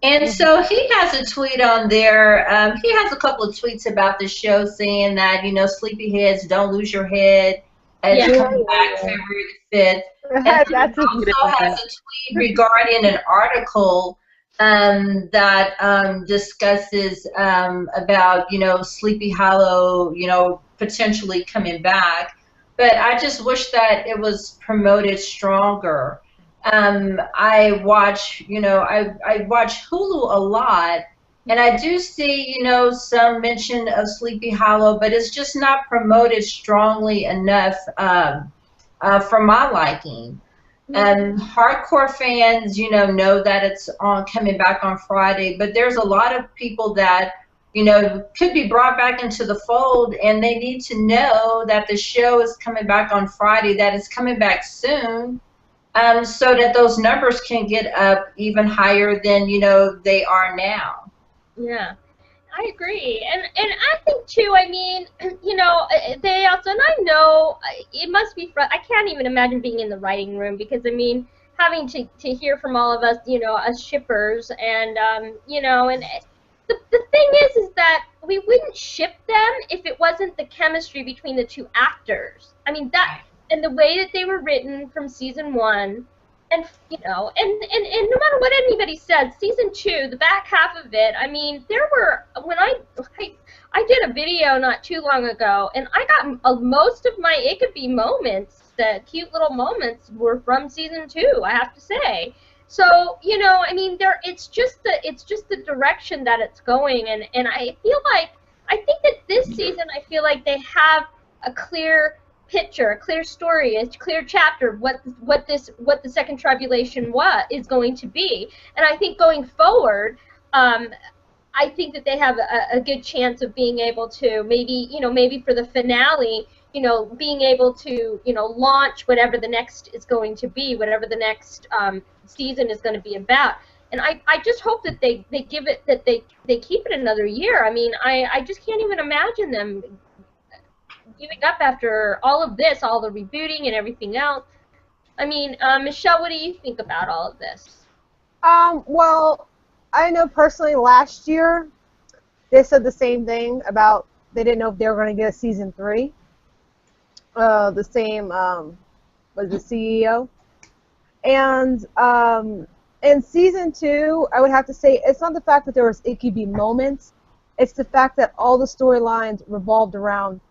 And so he has a tweet on there. He has a couple of tweets about the show saying that, sleepyheads, don't lose your head. It's coming back February the 5th. And he also has a tweet regarding an article that discusses about, Sleepy Hollow, potentially coming back. But I just wish that it was promoted stronger. I watch Hulu a lot, and I do see, some mention of Sleepy Hollow, but it's just not promoted strongly enough for my liking. Hardcore fans, know that it's coming back on Friday, but there's a lot of people that, could be brought back into the fold, and they need to know that the show is coming back on Friday, that it's coming back soon, so that those numbers can get up even higher than, they are now. Yeah. I agree, and I think too. I mean, they also, and I know it must be. I can't even imagine being in the writing room because I mean, having to hear from all of us, us shippers, and and the thing is that we wouldn't ship them if it wasn't the chemistry between the two actors. I mean that, and the way that they were written from season 1. And and no matter what anybody said, season 2, the back half of it, I mean, there were, when I did a video not too long ago, and I got most of my it could be moments, the cute little moments, were from season 2. I have to say. So I mean, it's just the direction that it's going, and I feel like I think that this season I feel like they have a clear picture, a clear story, a clear chapter of what the second tribulation is going to be. And I think going forward, I think that they have a good chance of being able to maybe for the finale, being able to launch whatever the next is going to be, whatever the next season is going to be about. And I just hope that they give it, that they keep it another year. I mean, I just can't even imagine them giving up after all of this, all the rebooting and everything else. I mean, Michelle, what do you think about all of this? Well, I know personally last year they said the same thing about they didn't know if they were going to get a season 3. The same was the CEO. And in season 2, I would have to say it's not the fact that there was it could be moments. It's the fact that all the storylines revolved around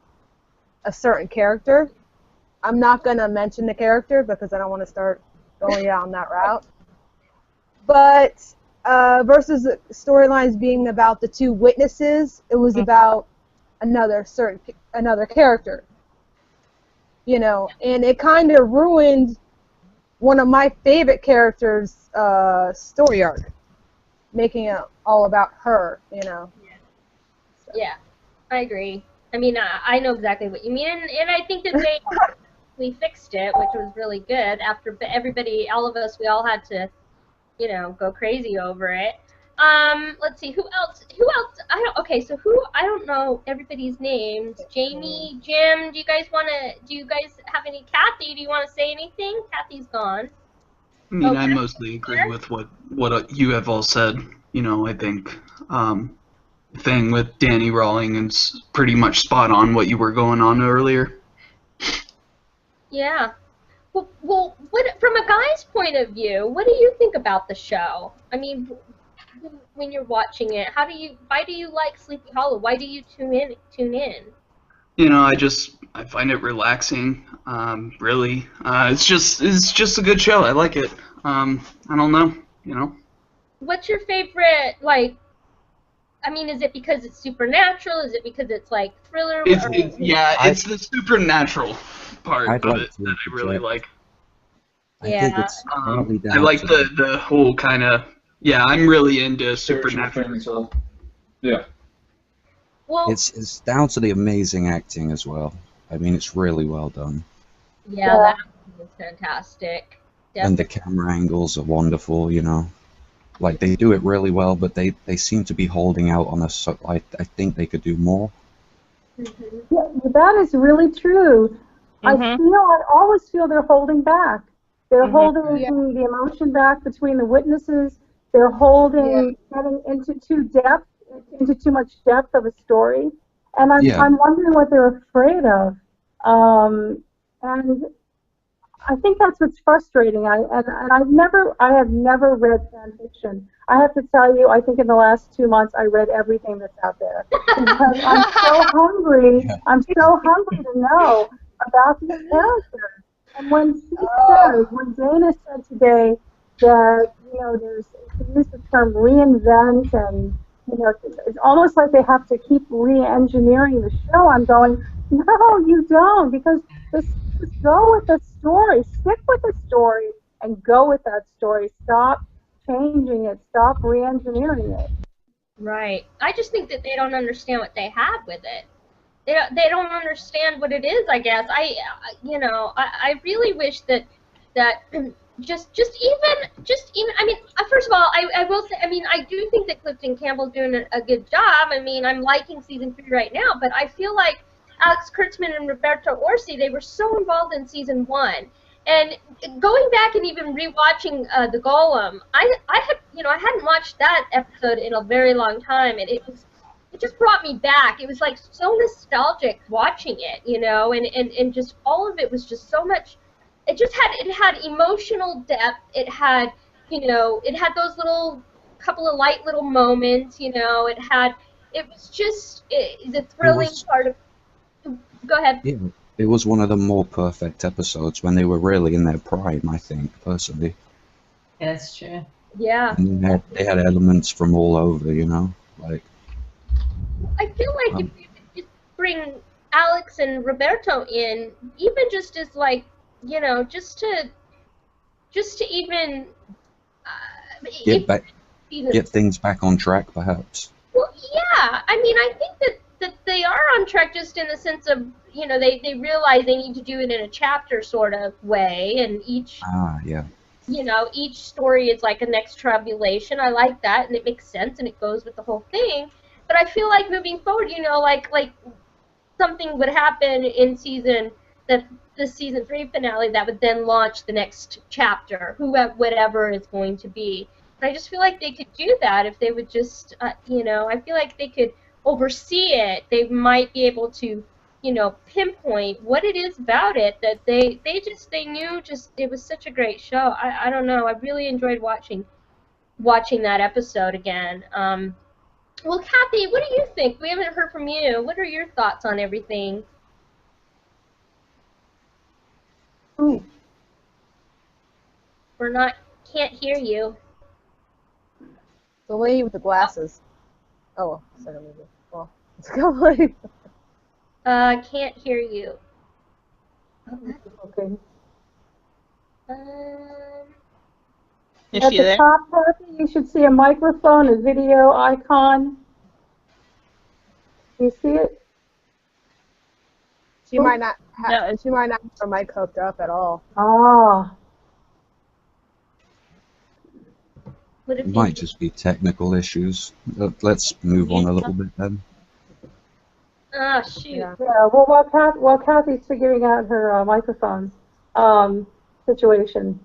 a certain character. I'm not going to mention the character because I don't want to start going down that route. But versus the storylines being about the 2 witnesses, it was about another character. And it kind of ruined one of my favorite characters' story arc, making it all about her, So. Yeah, I agree. I mean, I know exactly what you mean, and I think that we fixed it, which was really good. After everybody, all of us, we all had to, go crazy over it. Let's see, who else? Okay, so I don't know everybody's names. Jamie, Jim, do you guys have any? Kathy, do you want to say anything? Kathy's gone. I mean, I mostly agree with what you have all said. I think thing with Danny Rawling is pretty much spot on what you were going on earlier. Yeah. Well, from a guy's point of view, what do you think about the show? I mean, when you're watching it, why do you like Sleepy Hollow? Why do you tune in? I find it relaxing. Really, it's just a good show. I like it. I don't know. What's your favorite, I mean, is it because it's supernatural? Is it because it's like thriller? It's the supernatural part of it that I really like. I think it's probably down I like to the whole kind of, I'm really into supernatural. Yeah. Well, it's down to the amazing acting as well. I mean, it's really well done. Yeah, that was fantastic. Definitely. And the camera angles are wonderful, Like, they do it really well, but they seem to be holding out on us. So I think they could do more. Yeah, that is really true. I always feel they're holding back. They're holding the emotion back between the witnesses. They're holding, getting into too much depth of a story. And I'm wondering what they're afraid of. And I think that's what's frustrating. I have never read fan fiction. I have to tell you, I think in the last 2 months I read everything that's out there. Because I'm so hungry. I'm so hungry to know about these characters. And when when Dana said today that, there's, to use the term reinvent, and, it's almost like they have to keep re-engineering the show, I'm going, no, you don't, because just go with the story. Stick with the story and go with that story. Stop changing it. Stop re-engineering it. Right. I just think that they don't understand what they have with it. They don't understand what it is, I guess. I really wish that just even I mean, first of all, I will say, I mean, I do think that Clifton Campbell's doing a good job. I mean, I'm liking season 3 right now, but I feel like Alex Kurtzman and Roberto Orci, they were so involved in season 1. And going back and even rewatching The Golem, I hadn't watched that episode in a very long time, and it just brought me back. It was like so nostalgic watching it, and just all of it was just so much. It had emotional depth. It had those little couple of light little moments, it was just the thrilling part of. Go ahead. Yeah, it was one of the more perfect episodes when they were really in their prime, I think, personally. Yeah, that's true. Yeah. And they had elements from all over, like. I feel like if you could just bring Alex and Roberto in, even just as like, just to even get things back on track, perhaps. Well, yeah. I mean, I think that they are on track, just in the sense of, they realize they need to do it in a chapter sort of way, and each each story is like a next tribulation. I like that, and it makes sense, and it goes with the whole thing. But I feel like moving forward, like something would happen in the season 3 finale that would then launch the next chapter, whatever it's going to be. And I just feel like they could do that if they would just, I feel like they could oversee it. They might be able to, pinpoint what it is about it that they knew. Just, it was such a great show. I don't know. I really enjoyed watching that episode again. Well, Kathy, what do you think? We haven't heard from you. What are your thoughts on everything? Ooh. Can't hear you. The lady with the glasses. Oh, sorry. Well, let's go. Can't hear you. Okay. Is At she the there? top, Kathy, you should see a microphone, a video icon. Do you see it? She might not have her mic hooked up at all. Ah. It might just be technical issues. Let's move on a little bit then. Ah, shoot. Yeah. Well, while Kathy's figuring out her microphone situation,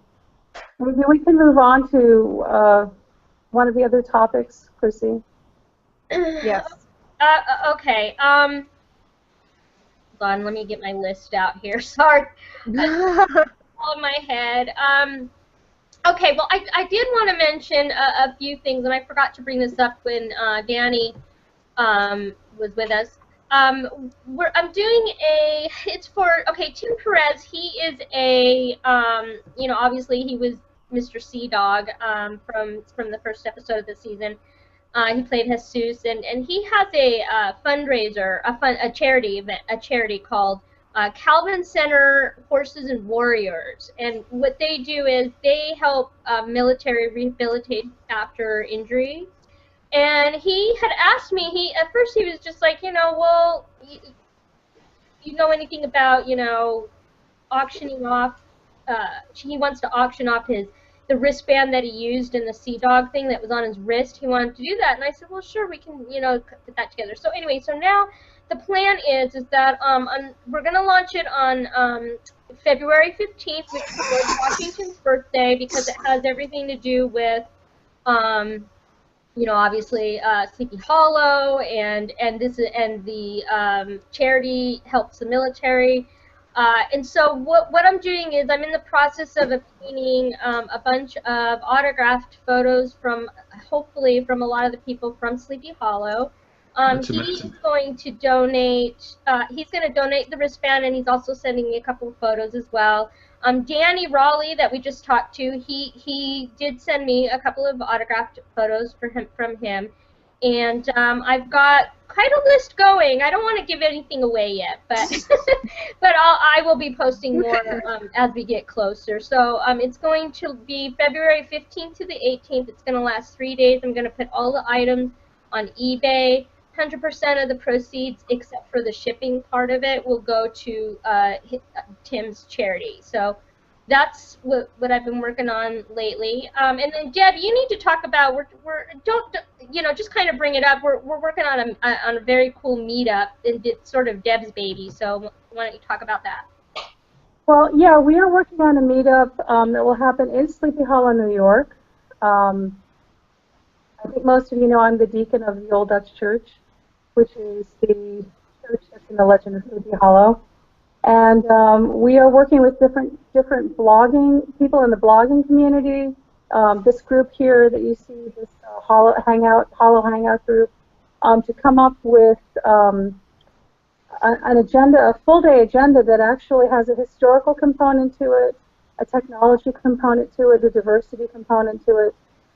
maybe we can move on to one of the other topics, Chrissy. Yes. Okay. Hold on. Let me get my list out here. Sorry. All in my head. Okay. Well, I did want to mention a few things, and I forgot to bring this up when Danny was with us. I'm doing it's for, Tim Perez. He is obviously he was Mr. Sea Dog from the first episode of the season. He played Jesus, and he has a fundraiser, a charity called Calvin Center Horses and Warriors. And what they do is they help military rehabilitate after injury. And he had asked me, at first he was just like, well, you know anything about, auctioning off, he wants to auction off his the wristband that he used in the Sea Dog thing that was on his wrist. He wanted to do that, and I said, well, sure, we can, you know, put that together. So anyway, so now the plan is that we're going to launch it on February 15th, which is George Washington's birthday, because it has everything to do with, you know, obviously Sleepy Hollow, and the charity helps the military. And so what I'm doing is I'm in the process of obtaining a bunch of autographed photos from, hopefully, from a lot of the people from Sleepy Hollow. He's going to donate. He's going to donate the wristband, and he's also sending me a couple of photos as well. Danny Rawley, that we just talked to, he did send me a couple of autographed photos from him. And I've got quite a list going. I don't want to give anything away yet, but but I will be posting more as we get closer. So it's going to be February 15th to the 18th. It's going to last 3 days. I'm going to put all the items on eBay. 100% of the proceeds, except for the shipping part of it, will go to Tim's charity. So that's what I've been working on lately. And then Deb, you need to talk about just kind of bring it up. We're working on a very cool meetup, and it's sort of Deb's baby. So why don't you talk about that? Well, yeah, we are working on a meetup that will happen in Sleepy Hollow, New York. I think most of you know I'm the deacon of the Old Dutch Church, which is the church that's in the Legend of Sleepy Hollow. And we are working with different blogging people in the blogging community. This group here that you see, this Hollow Hangout group, to come up with an agenda, a full-day agenda that actually has a historical component to it, a technology component to it, a diversity component to it,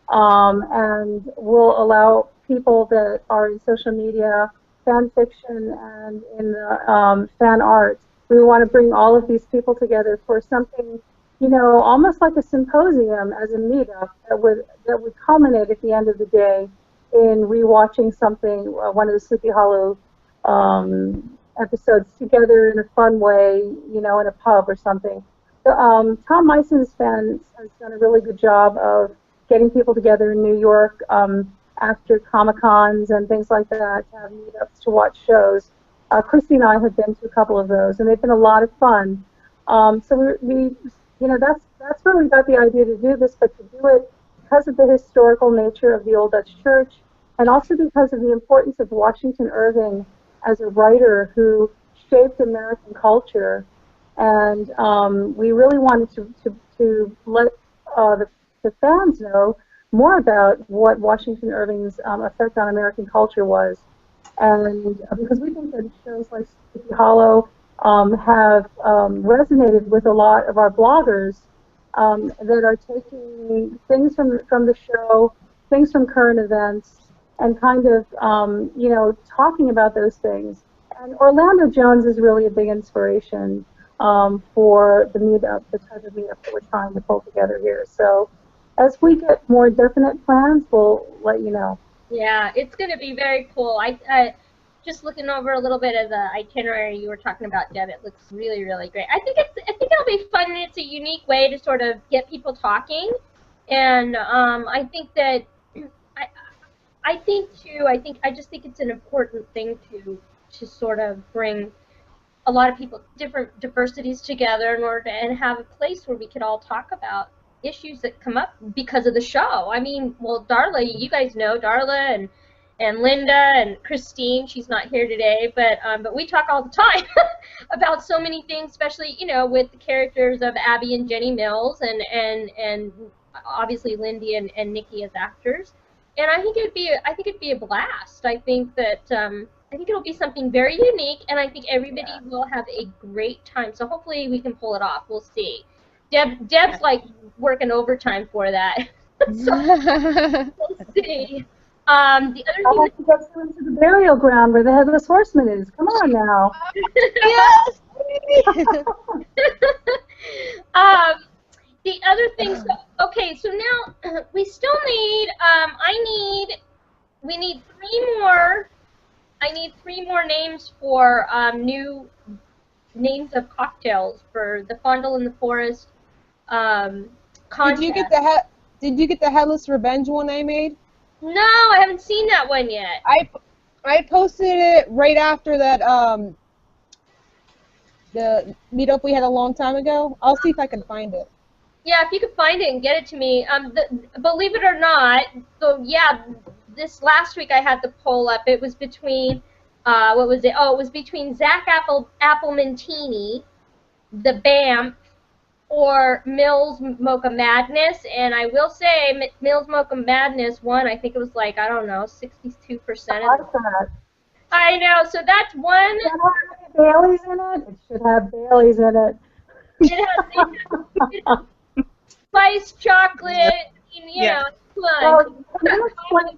and will allow people that are in social media, fan fiction, and in the fan art. We want to bring all of these people together for something, you know, almost like a symposium as a meetup that would culminate at the end of the day in rewatching something, one of the Sleepy Hollow episodes together in a fun way, you know, in a pub or something. So, Tom Meison's fans has done a really good job of getting people together in New York after Comic-Cons and things like that to have meetups to watch shows. Christy and I have been to a couple of those, and they've been a lot of fun. So we you know, that's where we got the idea to do this, but to do it because of the historical nature of the Old Dutch Church, and also because of the importance of Washington Irving as a writer who shaped American culture. And we really wanted to let the fans know more about what Washington Irving's effect on American culture was. And because we think that shows like Sleepy Hollow have resonated with a lot of our bloggers that are taking things from the show, things from current events, and kind of you know, talking about those things. And Orlando Jones is really a big inspiration for the meetup, the type of meetup that we're trying to pull together here. So as we get more definite plans, we'll let you know. Yeah, it's going to be very cool. I just looking over a little bit of the itinerary you were talking about, Deb. It looks really, really great. I think it'll be fun, and it's a unique way to sort of get people talking. And I think that I just think it's an important thing to sort of bring a lot of people, different diversities together in order to have a place where we could all talk about issues that come up because of the show. I mean, well, Darla, you guys know Darla and Linda and Christine. She's not here today, but we talk all the time about so many things, especially, you know, with the characters of Abby and Jenny Mills, and obviously Lindy and Nikki as actors. And I think it'd be a blast. I think that I think it'll be something very unique, and I think everybody will have a great time. So hopefully we can pull it off. We'll see. Deb's like working overtime for that. So we'll see. The other thing I'll have to get you into the burial ground where the Headless Horseman is. Come on now. Yes. The other thing. So, okay, so now we still need. We need three more. I need three more names for new names of cocktails for the Fondle in the Forest contest. Did you get the Headless Revenge one I made? No, I haven't seen that one yet. I posted it right after that the meetup we had a long time ago. I'll see if I can find it. Yeah, if you could find it and get it to me. Believe it or not, so yeah, this last week I had the poll up. It was between, what was it? Oh, it was between Zach Applementini, the BAMF, or Mills Mocha Madness. And I will say, Mills Mocha Madness won. I think it was like, I don't know, 62%. I know, so that's one. Does it have Bailey's in it? It should have Bailey's in it. It has spiced chocolate, you know, fun.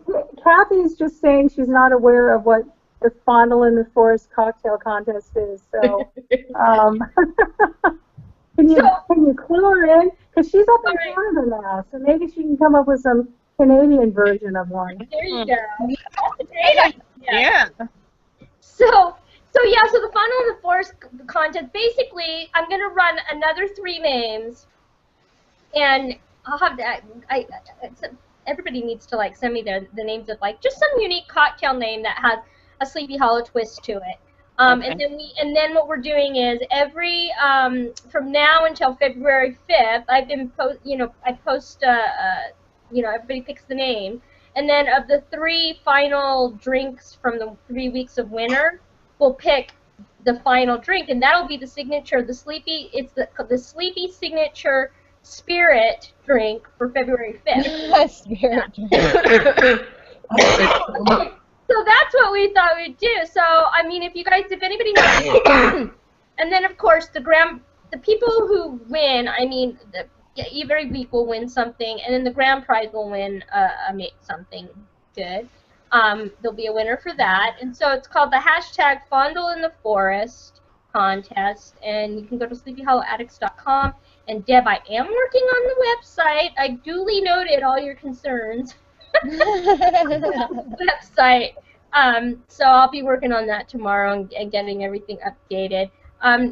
Well, Kathy's just saying she's not aware of what the Fondle in the Forest cocktail contest is. So, can you clue her in? Because she's up in Canada now, so maybe she can come up with some Canadian version of one. There you go. That's a great idea. Yeah. So the Fondle in the Forest contest, basically, I'm going to run another 3 names, and I'll have to, everybody needs to, like, send me the names of, like, just some unique cocktail name that has a Sleepy Hollow twist to it. Okay. And then what we're doing is every, from now until February 5th, I post, everybody picks the name. And then of the 3 final drinks from the 3 weeks of winter, we'll pick the final drink, and that'll be the signature, the Sleepy signature spirit drink for February 5th. Spirit drink. So that's what we thought we'd do. So, I mean, if anybody knows, and then of course the people who win, I mean, every week will win something, and then the grand prize will win something good. There'll be a winner for that, and so it's called the hashtag Fondle in the Forest contest, and you can go to sleepyhollowaddicts.com. And Deb, I am working on the website. I duly noted all your concerns. Website. So I'll be working on that tomorrow and getting everything updated.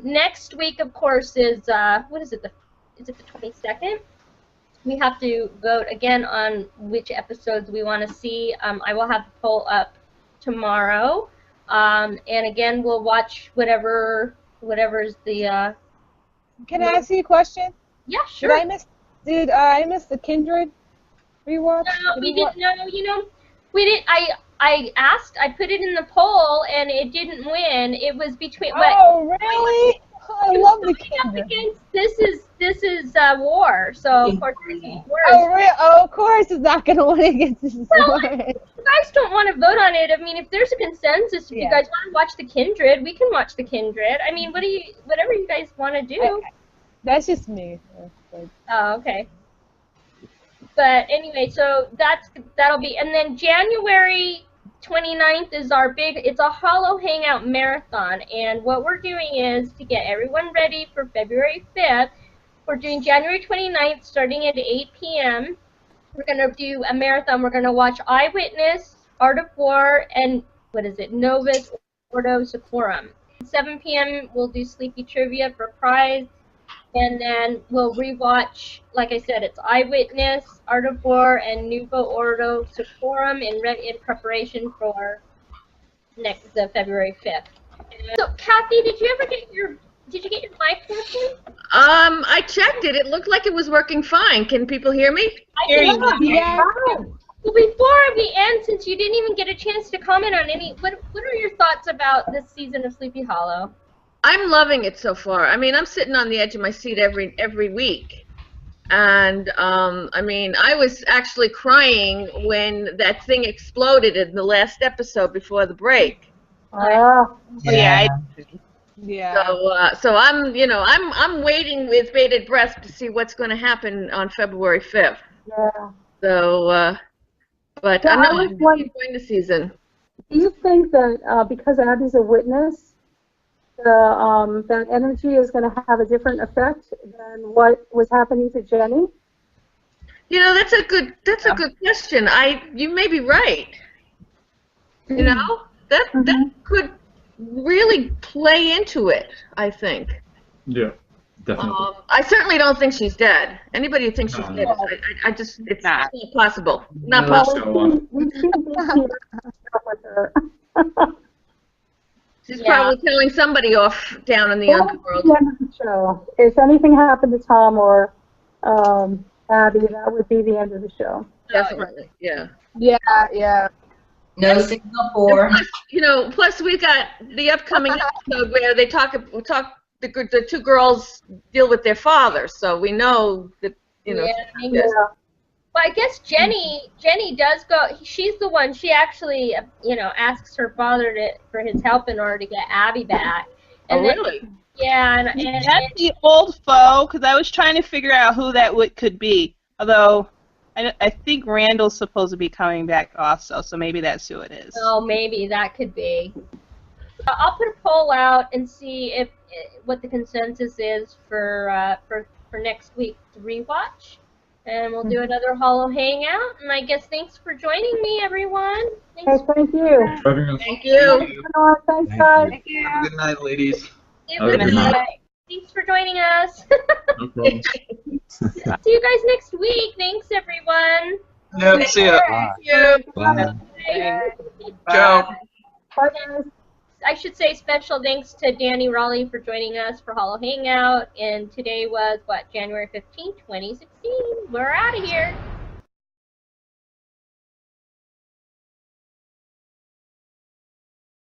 Next week, of course, is what is it? Is it the 22nd? We have to vote again on which episodes we want to see. I will have the poll up tomorrow, and again we'll watch whatever's the. Can I ask you a question? Yeah, sure. Did I miss the Kindred rewatch? No, we didn't. No, we didn't. I asked. I put it in the poll, and it didn't win. It was between. Oh, really? I love the Kindred. This is war. So of course this is war. Oh, of course it's not gonna win against this war. If you guys don't want to vote on it, I mean, if there's a consensus, if you guys want to watch the Kindred, we can watch the Kindred. I mean, whatever you guys want to do. Okay. That's just me. Oh, okay. But anyway, so that'll be, and then January 29th is it's a Hollow Hangout Marathon, and what we're doing is to get everyone ready for February 5th, we're doing January 29th starting at 8 p.m. We're going to do a marathon. We're going to watch Eyewitness, Art of War, and Novus Ordo Seclorum. 7 p.m. we'll do Sleepy Trivia for prize, and then we'll rewatch, like I said, it's Eyewitness, Art of War, and Nuvo Ordo Seclorum in preparation for the February 5th. So, Kathy, did you get your mic working? I checked it. It looked like it was working fine. Can people hear me? I hear you. Yeah. Well, before we end, since you didn't even get a chance to comment on what are your thoughts about this season of Sleepy Hollow? I'm loving it so far. I mean, I'm sitting on the edge of my seat every week. And, I mean, I was actually crying when that thing exploded in the last episode before the break. Yeah. So I'm waiting with bated breath to see what's going to happen on February 5th. Yeah. So, but I know I'm enjoying the season. Do you think that because Abby's a witness, that energy is going to have a different effect than what was happening to Jenny? You know, that's a good question. You may be right. You know, that could really play into it, I think. Yeah. Definitely. I certainly don't think she's dead. Anybody who thinks she's dead, I just, it's not possible. Not Let's possible. go on. We've seen Disney stuff with her. She's probably killing somebody off down in the That underworld. would be the end of the show. If anything happened to Tom or Abby, that would be the end of the show. Definitely, yeah. Yeah. No Singapore. And plus, you know, plus we got the upcoming episode where they the two girls deal with their father, so we know that, you know. Well, I guess Jenny does go. She's the one. She actually, you know, asks her father for his help in order to get Abby back. And then, really? Yeah, That's the old foe, because I was trying to figure out who that could be. Although, I think Randall's supposed to be coming back also, so maybe that's who it is. Oh, maybe that could be. I'll put a poll out and see if what the consensus is for next week's rewatch, and we'll do another Hollow Hangout. And I guess thanks for joining me, everyone. Thanks. Hey, thank you. Thank you. Thanks, guys. Thank you. Have a good night, ladies. Good night. Thanks for joining us. No problem. See you guys next week. Thanks, everyone. Yep, see ya. Bye. Ciao. Bye, guys. I should say special thanks to Danny Rawley for joining us for Hollow Hangout. And today was, January 15th, 2016. We're out of here.